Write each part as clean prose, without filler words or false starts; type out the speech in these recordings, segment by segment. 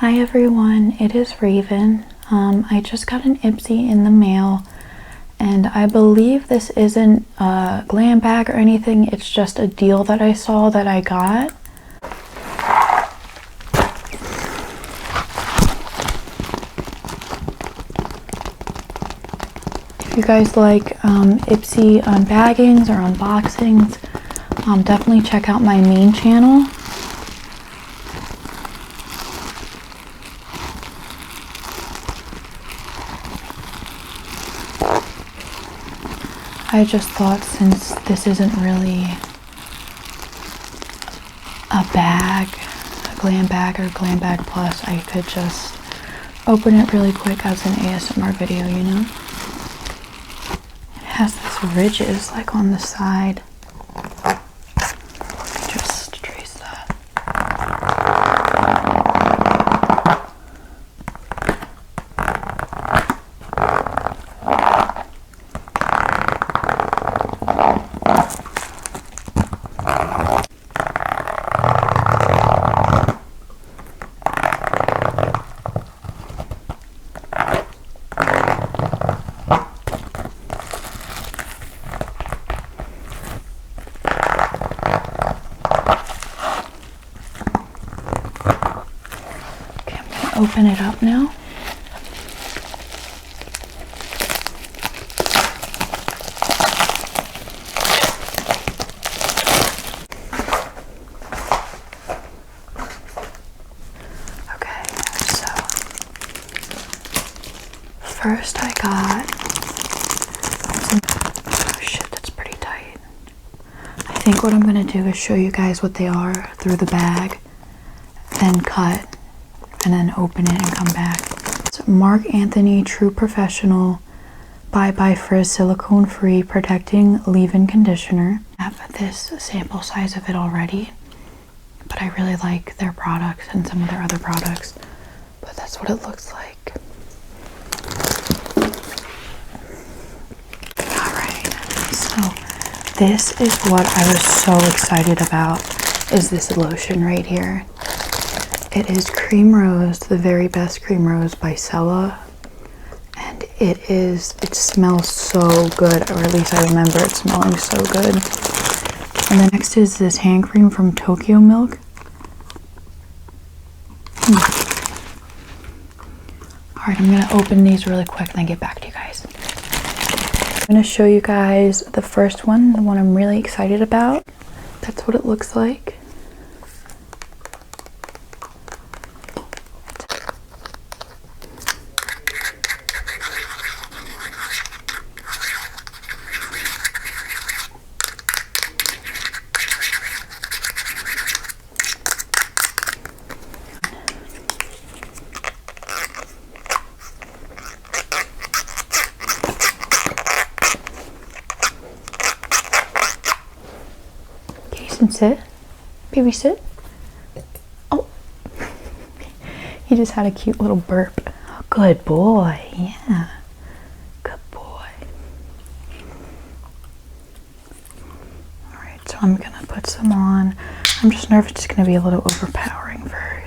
Hi everyone, it is Raven. I just got an IPSY in the mail, and I believe this isn't a glam bag or anything, it's just a deal that I saw that I got. If you guys like IPSY unbaggings or unboxings, definitely check out my main channel. I just thought, since this isn't really a bag, a glam bag or glam bag plus, I could just open it really quick as an ASMR video, you know? It has these ridges like on the side. Just trace that. Open it up now. Okay, so first I got some, oh shit, that's pretty tight. I think what I'm gonna do is show you guys what they are through the bag, then cut, and then open it and come back. It's MARC Anthony True Professional by Frizz Silicone Free Protecting Leave-In Conditioner. I have this sample size of it already, but I really like their products and some of their other products. But that's what it looks like. Alright, so this is what I was so excited about, is this lotion right here. It is Crème Rose, the very best Crème Rose by Céla, and it smells so good, or at least I remember it smelling so good. And then next is this hand cream from TOKYOMILK. Alright, I'm going to open these really quick and then get back to you guys. I'm going to show you guys the first one, the one I'm really excited about. That's what it looks like. Kaysen, sit. Baby, sit. Oh, he just had a cute little burp. Good boy, yeah. Good boy. Alright, so I'm gonna put some on. I'm just nervous it's gonna be a little overpowering for him.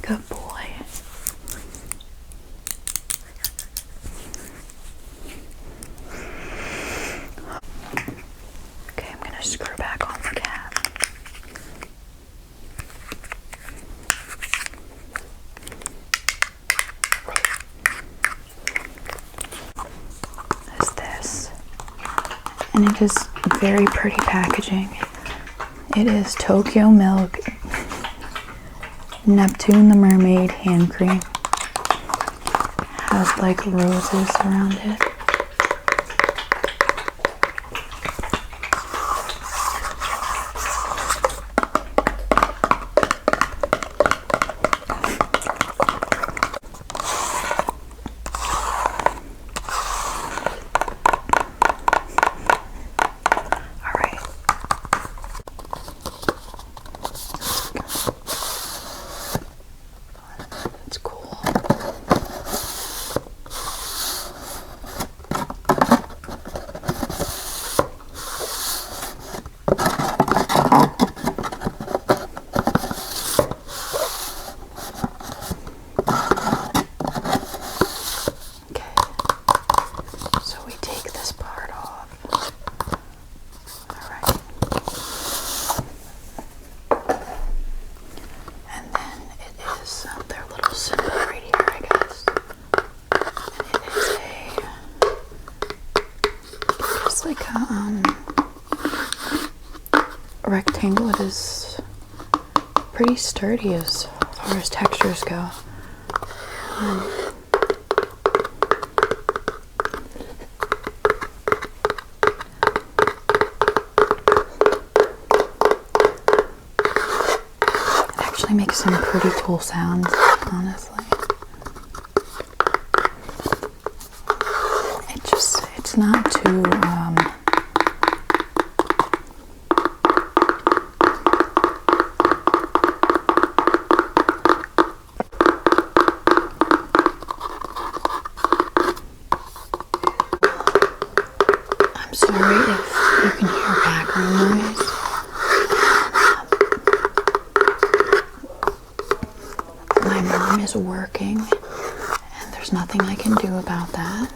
Good boy. Okay, I'm gonna screw back on the cap. Is this? And it is very pretty packaging. It is TOKYOMILK Neptune the Mermaid Hand Cream. Has like roses around it. rectangle, it is pretty sturdy as far as textures go. It actually makes some pretty cool sounds, honestly. It's not too I'm sorry if you can hear background noise. My mom is working and there's nothing I can do about that.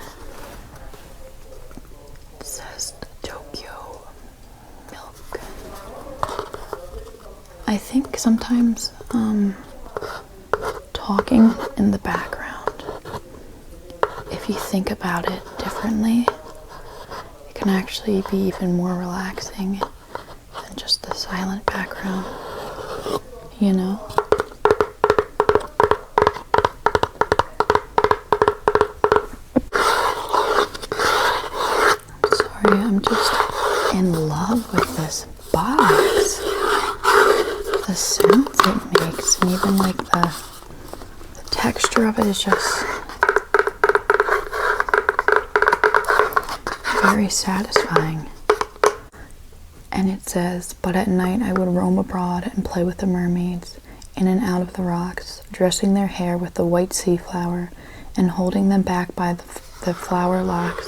It says TOKYOMILK. I think sometimes talking in the background, if you think about it differently, it can actually be even more relaxing than just the silent background, you know? I'm sorry, I'm just in love with this box. The sounds it makes, and even like the texture of it is just very satisfying. And it says, but at night I would roam abroad and play with the mermaids, in and out of the rocks, dressing their hair with the white sea flower, and holding them back by the flower locks.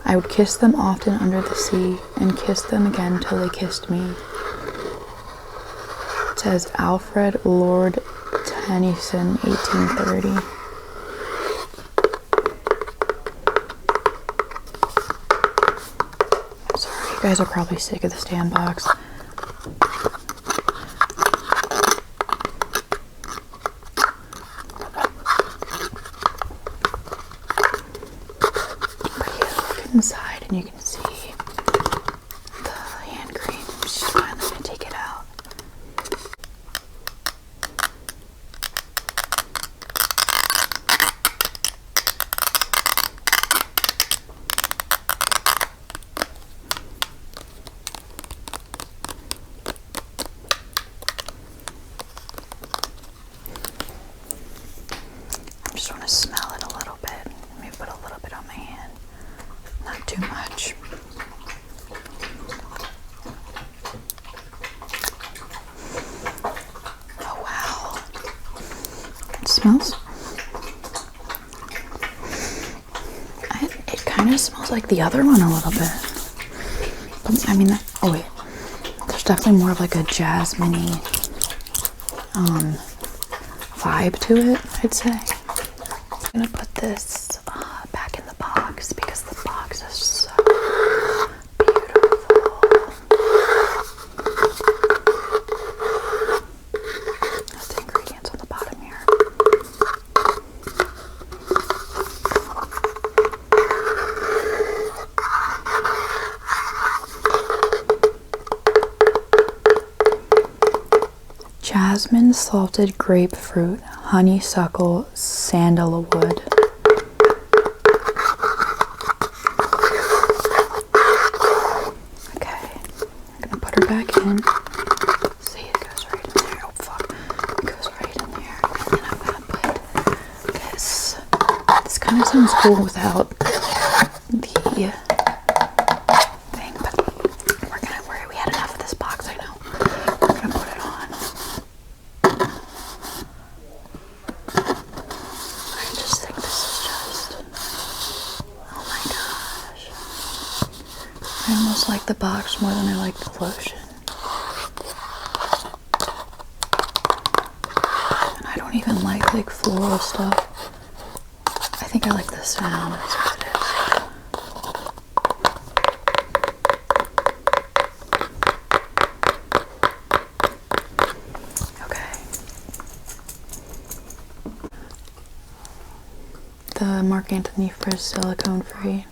I would kiss them often under the sea, and kiss them again till they kissed me. It says Alfred Lord Tennyson, 1830. I'm sorry, you guys are probably sick of this damn box. But you look inside and you can see the hand cream. She's finally gonna take it out. I just want to smell it a little bit. Maybe put a little bit on my hand. Not too much. Oh wow. It smells. It kind of smells like the other one a little bit. But, I mean, oh wait. There's definitely more of like a jasmine-y vibe to it, I'd say. I'm gonna put this back in the box because the box is so beautiful. That's the ingredients on the bottom here. Jasmine, salted grapefruit, honeysuckle, sandalwood. Okay, I'm gonna put her back in. See, it goes right in there. Oh fuck, it goes right in there. And then I'm gonna put this. This kind of sounds cool without the thing, but we had enough of this box, I know. We're gonna put it on. I just think this is just, oh my gosh. I almost like the box more than I like the lotion. And I don't even like floral stuff. I think I like the sound. That's what it is. The Marc Anthony Frizz silicone free.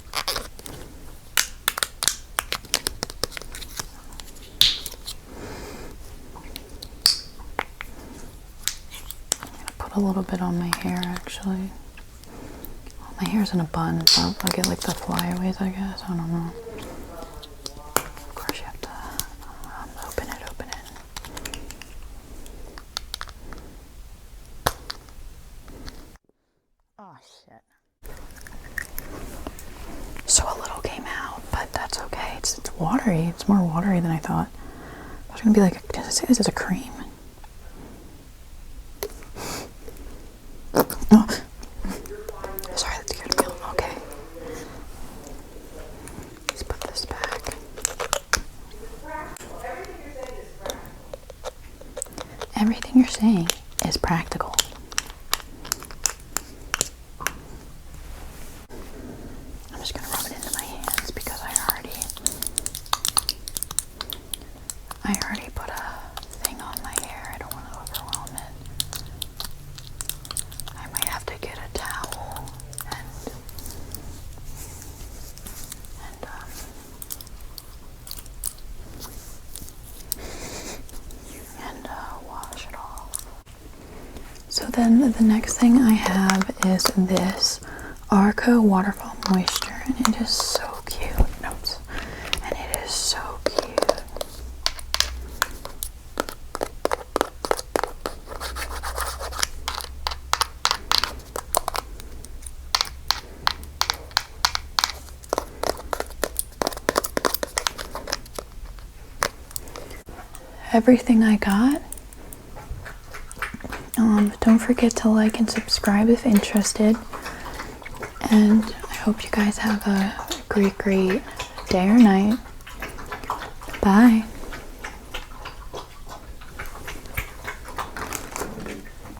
put a little bit on my hair actually. Well, my hair's in a bun, so I'll get like the flyaways, I guess. I don't know. Of course, you have to open it. Oh shit. So a little came out, but that's okay. It's watery. It's more watery than I thought. I was gonna be like, does it say this is a cream? Oh, sorry, that scared me. Okay. Let's put this back. Everything you're saying is practical. I'm just gonna rub it into my hands because I already put a thing on my hair. I don't want to overwhelm it. I might have to get a towel and wash it off. So then the next thing I have is this R+CO Waterfall Moisture, and it is so cute. And it is so cute. Everything I got. Don't forget to like and subscribe if interested. And I hope you guys have a great day or night. Bye.